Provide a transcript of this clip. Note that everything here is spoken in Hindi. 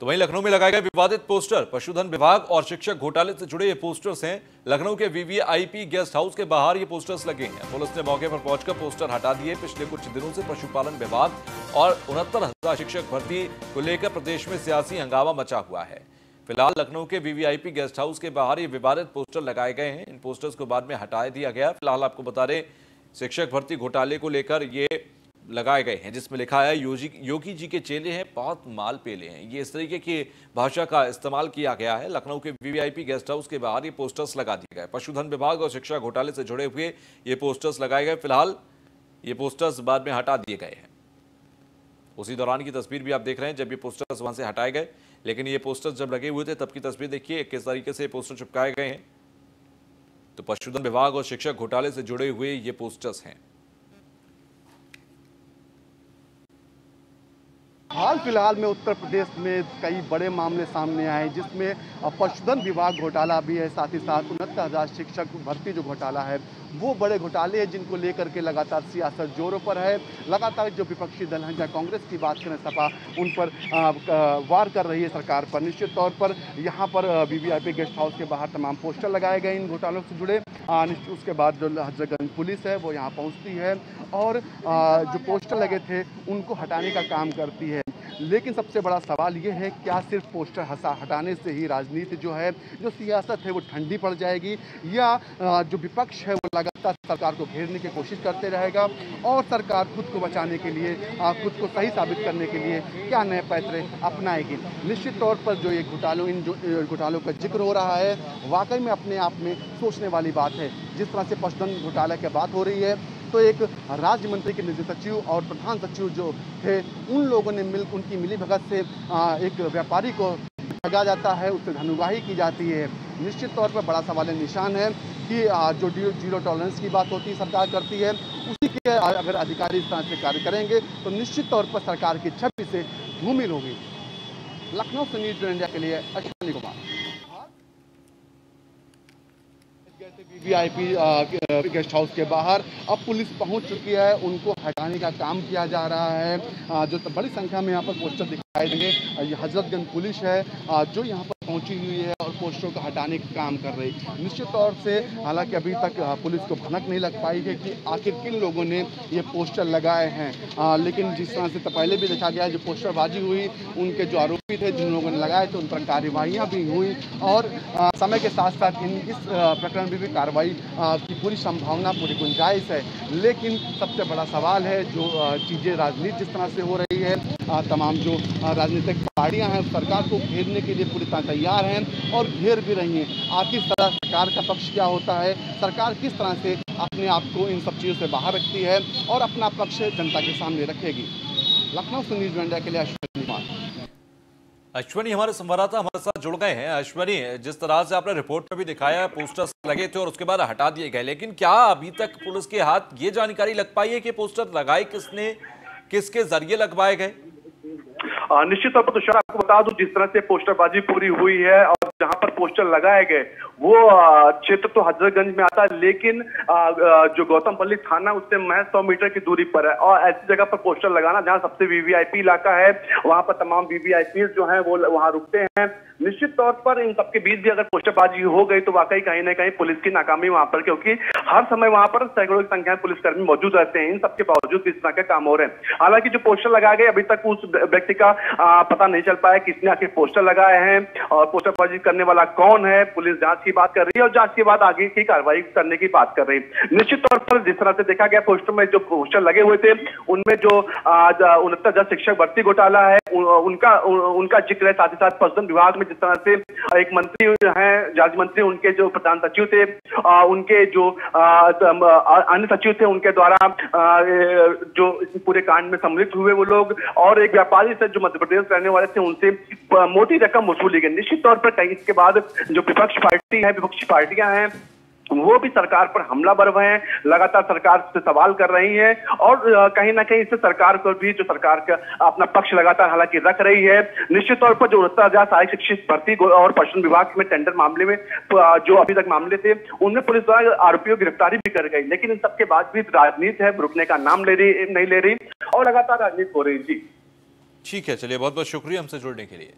तो वहीं लखनऊ में लगाए गए विवादित पोस्टर, पशुधन विभाग और शिक्षक घोटाले से जुड़े ये पोस्टर्स हैं। लखनऊ के वीवीआईपी गेस्ट हाउस के बाहर ये पोस्टर्स लगे हैं। पुलिस ने मौके पर पहुंचकर पोस्टर हटा दिए। पिछले कुछ दिनों से पशुपालन विभाग और 69,000 शिक्षक भर्ती को लेकर प्रदेश में सियासी हंगामा मचा हुआ है। फिलहाल लखनऊ के वीवीआईपी गेस्ट हाउस के बाहर ये विवादित पोस्टर लगाए गए हैं। इन पोस्टर्स को बाद में हटा दिया गया। फिलहाल आपको बता दें, शिक्षक भर्ती घोटाले को लेकर ये लगाए गए हैं, जिसमें लिखा है योगी जी के चेले हैं, बहुत माल पेले हैं। ये इस तरीके की भाषा का इस्तेमाल किया गया है। लखनऊ के वीवीआईपी गेस्ट हाउस के बाहर ये पोस्टर्स लगा दिए गए। पशुधन विभाग और शिक्षा घोटाले से जुड़े हुए ये पोस्टर्स लगाए गए। फिलहाल ये पोस्टर्स बाद में हटा दिए गए हैं। उसी दौरान की तस्वीर भी आप देख रहे हैं जब ये पोस्टर्स वहां से हटाए गए, लेकिन ये पोस्टर्स जब लगे हुए थे तब की तस्वीर देखिए किस तरीके से पोस्टर चिपकाए गए हैं। तो पशुधन विभाग और शिक्षक घोटाले से जुड़े हुए ये पोस्टर्स हैं। हाल फिलहाल में उत्तर प्रदेश में कई बड़े मामले सामने आए, जिसमें पशुधन विभाग घोटाला भी है, साथ ही साथ 69,000 शिक्षक भर्ती जो घोटाला है वो बड़े घोटाले हैं, जिनको लेकर के लगातार सियासत जोरों पर है। लगातार जो विपक्षी दल हैं, चाहे कांग्रेस की बात करें, सपा, उन पर वार कर रही है सरकार पर। निश्चित तौर पर यहाँ पर वीवीआईपी गेस्ट हाउस के बाहर तमाम पोस्टर लगाए गए इन घोटालों से जुड़े। उसके बाद जो हजरतगंज पुलिस है वो यहाँ पहुँचती है और जो पोस्टर लगे थे उनको हटाने का काम करती है। लेकिन सबसे बड़ा सवाल ये है, क्या सिर्फ पोस्टर हटाने से ही राजनीति जो है, जो सियासत है वो ठंडी पड़ जाएगी, या जो विपक्ष है वो लगातार सरकार को घेरने की कोशिश करते रहेगा और सरकार खुद को बचाने के लिए, खुद को सही साबित करने के लिए क्या नए पैतरे अपनाएगी। निश्चित तौर पर जो ये घोटालों का जिक्र हो रहा है, वाकई में अपने आप में सोचने वाली बात है। जिस तरह से पशुधन घोटाले की बात हो रही है, तो एक राज्य मंत्री के निजी सचिव और प्रधान सचिव जो थे, उन लोगों ने उनकी मिलीभगत से एक व्यापारी को ठगा जाता है, उससे धनुवाही की जाती है। निश्चित तौर पर बड़ा सवाल निशान है कि जो जीरो टॉलरेंस की बात होती है सरकार करती है, उसी के अगर अधिकारी इस तरह से कार्य करेंगे तो निश्चित तौर पर सरकार की छवि से धूमिल होगी। लखनऊ से न्यूज़ इंडिया के लिए Ashwini Kumar. VVIP guest house के बाहर अब पुलिस पहुंच चुकी है, उनको हटाने का काम किया जा रहा है। जो बड़ी संख्या में यहाँ पर पोस्टर दिखाई देंगे, ये हजरतगंज पुलिस है जो यहाँ पर पहुंची हुई है और पोस्टरों को हटाने का काम कर रही है। निश्चित तौर से हालांकि अभी तक पुलिस को भनक नहीं लग पाई है कि आखिर किन लोगों ने ये पोस्टर लगाए हैं, लेकिन जिस तरह से तो पहले भी देखा गया, जो पोस्टरबाजी हुई, उनके जो आरोपी थे जिन लोगों ने लगाए थे उन पर कार्यवाहियाँ भी हुई और समय के साथ साथ इस प्रकरण में भी कार्रवाई की पूरी संभावना, पूरी गुंजाइश है। लेकिन सबसे बड़ा सवाल है, जो चीज़ें राजनीति जिस तरह से हो रही है, तमाम जो राजनीतिक पार्टियां हैं सरकार को घेरने के लिए पूरी तरह तैयार हैं और घेर भी रही हैं। आखिर सरकार का पक्ष क्या होता है, सरकार किस तरह से अपने आप को इन सब चीज़ों से बाहर रखती है और अपना पक्ष जनता के सामने रखेगी। लखनऊ से न्यूज़ इंडिया के लिए अश्विनी कुमार। अश्वनी हमारे संवाददाता हमारे साथ जुड़ गए हैं। अश्वनी, जिस तरह से आपने रिपोर्ट में भी दिखाया, पोस्टर्स लगे थे और उसके बाद हटा दिए गए, लेकिन क्या अभी तक पुलिस के हाथ ये जानकारी लग पाई है कि पोस्टर लगाए किसने, किसके जरिए लगवाए गए? निश्चित तौर पर तुषार, आपको बता दूं, जिस तरह से पोस्टरबाजी पूरी हुई है और जहां पर पोस्टर लगाए गए वो क्षेत्र तो हजरतगंज में आता है, लेकिन जो गौतमपल्ली थाना उससे महज 100 मीटर की दूरी पर है। और ऐसी जगह पर पोस्टर लगाना जहां सबसे वीवीआईपी इलाका है, वहां पर तमाम वीवीआईपी जो है वो वहां रुकते हैं। निश्चित तौर पर इन सबके बीच भी अगर पोस्टरबाजी हो गई तो वाकई कहीं ना कहीं पुलिस की नाकामी वहां पर, क्योंकि हर समय वहां पर सैकड़ों की संख्या में पुलिसकर्मी मौजूद रहते हैं। इन सबके बावजूद इस तरह के काम हो रहे हैं। हालांकि जो पोस्टर लगाए गए, अभी तक उस व्यक्ति का पता नहीं चल पाया किसने आखिर पोस्टर लगाए हैं और पोस्टरबाजी करने वाला कौन है। पुलिस जांच की बात कर रही है और जांच के बाद आगे की कार्रवाई करने की बात कर रही है। निश्चित तौर पर जिस तरह से देखा गया, पोस्टर में जो पोस्टर लगे हुए थे उनमें जो 69,000 शिक्षक भर्ती घोटाला है उनका जिक्र है। साथ ही साथ पशुधन विभाग में जिस तरह से एक मंत्री हैं, राज्य मंत्री, उनके जो प्रधान सचिव थे, उनके जो अन्य सचिव थे, उनके द्वारा जो पूरे कांड में सम्मिलित हुए वो लोग, और एक व्यापारी से जो मध्य प्रदेश रहने वाले थे उनसे मोटी रकम वसूली गई। निश्चित तौर पर कहीं इसके बाद जो विपक्षी पार्टियां हैं वो भी सरकार पर हमलावर हैं, लगातार सरकार से सवाल कर रही हैं और कहीं ना कहीं इससे सरकार को भी, जो सरकार का अपना पक्ष लगातार हालांकि रख रही है। निश्चित तौर पर जो 69,000 सहायक शिक्षक भर्ती और पशुधन विभाग में टेंडर मामले में जो अभी तक मामले थे उनमें पुलिस द्वारा आरोपियों की गिरफ्तारी भी कर गई, लेकिन इन सबके बाद भी राजनीति है, रुकने का नाम नहीं ले रही और लगातार राजनीति हो रही। जी ठीक है, चलिए, बहुत बहुत शुक्रिया हमसे जुड़ने के लिए।